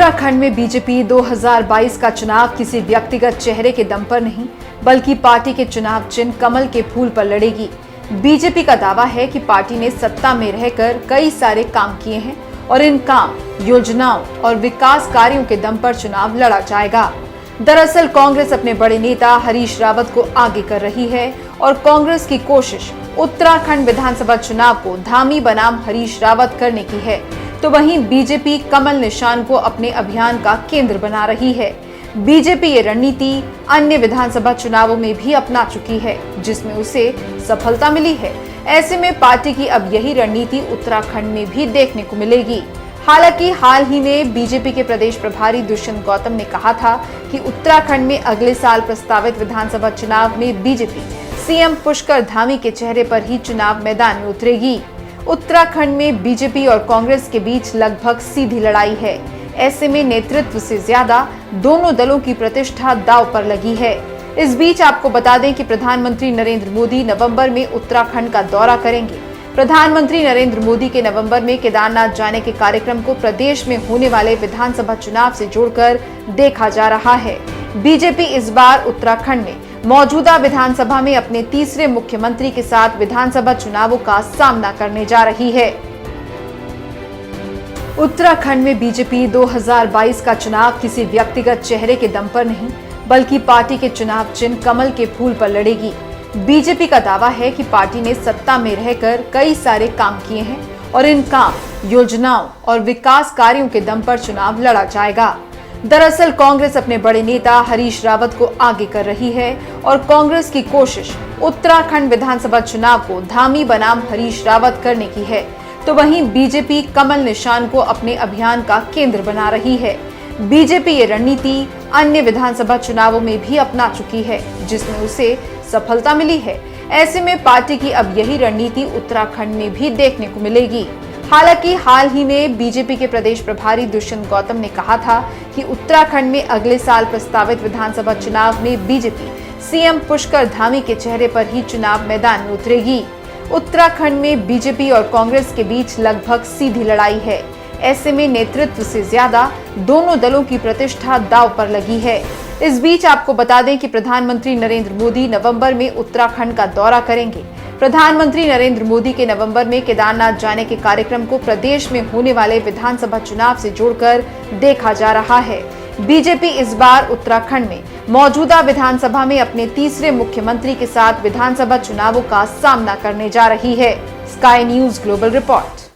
उत्तराखंड में बीजेपी 2022 का चुनाव किसी व्यक्तिगत चेहरे के दम पर नहीं, बल्कि पार्टी के चुनाव चिन्ह कमल के फूल पर लड़ेगी। बीजेपी का दावा है कि पार्टी ने सत्ता में रहकर कई सारे काम किए हैं और इन काम, योजनाओं और विकास कार्यों के दम पर चुनाव लड़ा जाएगा। दरअसल कांग्रेस अपने बड़े नेता हरीश रावत को आगे कर रही है और कांग्रेस की कोशिश उत्तराखंड विधानसभा चुनाव को धामी बनाम हरीश रावत करने की है, तो वहीं बीजेपी कमल निशान को अपने अभियान का केंद्र बना रही है। बीजेपी ये रणनीति अन्य विधानसभा चुनावों में भी अपना चुकी है, जिसमें उसे सफलता मिली है। ऐसे में पार्टी की अब यही रणनीति उत्तराखंड में भी देखने को मिलेगी। हालांकि हाल ही में बीजेपी के प्रदेश प्रभारी दुष्यंत गौतम ने कहा था कि उत्तराखंड में अगले साल प्रस्तावित विधानसभा चुनाव में बीजेपी सीएम पुष्कर धामी के चेहरे पर ही चुनाव मैदान में उतरेगी। उत्तराखंड में बीजेपी और कांग्रेस के बीच लगभग सीधी लड़ाई है। ऐसे में नेतृत्व से ज्यादा दोनों दलों की प्रतिष्ठा दांव पर लगी है। इस बीच आपको बता दें कि प्रधानमंत्री नरेंद्र मोदी नवंबर में उत्तराखंड का दौरा करेंगे। प्रधानमंत्री नरेंद्र मोदी के नवंबर में केदारनाथ जाने के कार्यक्रम को प्रदेश में होने वाले विधानसभा चुनाव से जोड़कर देखा जा रहा है। बीजेपी इस बार उत्तराखंड में मौजूदा विधानसभा में अपने तीसरे मुख्यमंत्री के साथ विधानसभा चुनावों का सामना करने जा रही है। उत्तराखंड में बीजेपी 2022 का चुनाव किसी व्यक्तिगत चेहरे के दम पर नहीं, बल्कि पार्टी के चुनाव चिन्ह कमल के फूल पर लड़ेगी। बीजेपी का दावा है कि पार्टी ने सत्ता में रहकर कई सारे काम किए हैं और इन काम, योजनाओं और विकास कार्यों के दम पर चुनाव लड़ा जाएगा। दरअसल कांग्रेस अपने बड़े नेता हरीश रावत को आगे कर रही है और कांग्रेस की कोशिश उत्तराखंड विधानसभा चुनाव को धामी बनाम हरीश रावत करने की है, तो वहीं बीजेपी कमल निशान को अपने अभियान का केंद्र बना रही है। बीजेपी ये रणनीति अन्य विधानसभा चुनावों में भी अपना चुकी है, जिसमें उसे सफलता मिली है। ऐसे में पार्टी की अब यही रणनीति उत्तराखंड में भी देखने को मिलेगी। हालांकि हाल ही में बीजेपी के प्रदेश प्रभारी दुष्यंत गौतम ने कहा था कि उत्तराखंड में अगले साल प्रस्तावित विधानसभा चुनाव में बीजेपी सीएम पुष्कर धामी के चेहरे पर ही चुनाव मैदान में उतरेगी। उत्तराखंड में बीजेपी और कांग्रेस के बीच लगभग सीधी लड़ाई है। ऐसे में नेतृत्व से ज्यादा दोनों दलों की प्रतिष्ठा दांव पर लगी है। इस बीच आपको बता दें कि प्रधानमंत्री नरेंद्र मोदी नवंबर में उत्तराखंड का दौरा करेंगे। प्रधानमंत्री नरेंद्र मोदी के नवंबर में केदारनाथ जाने के कार्यक्रम को प्रदेश में होने वाले विधानसभा चुनाव से जोड़कर देखा जा रहा है। बीजेपी इस बार उत्तराखंड में मौजूदा विधानसभा में अपने तीसरे मुख्यमंत्री के साथ विधानसभा चुनावों का सामना करने जा रही है। Sky news global report.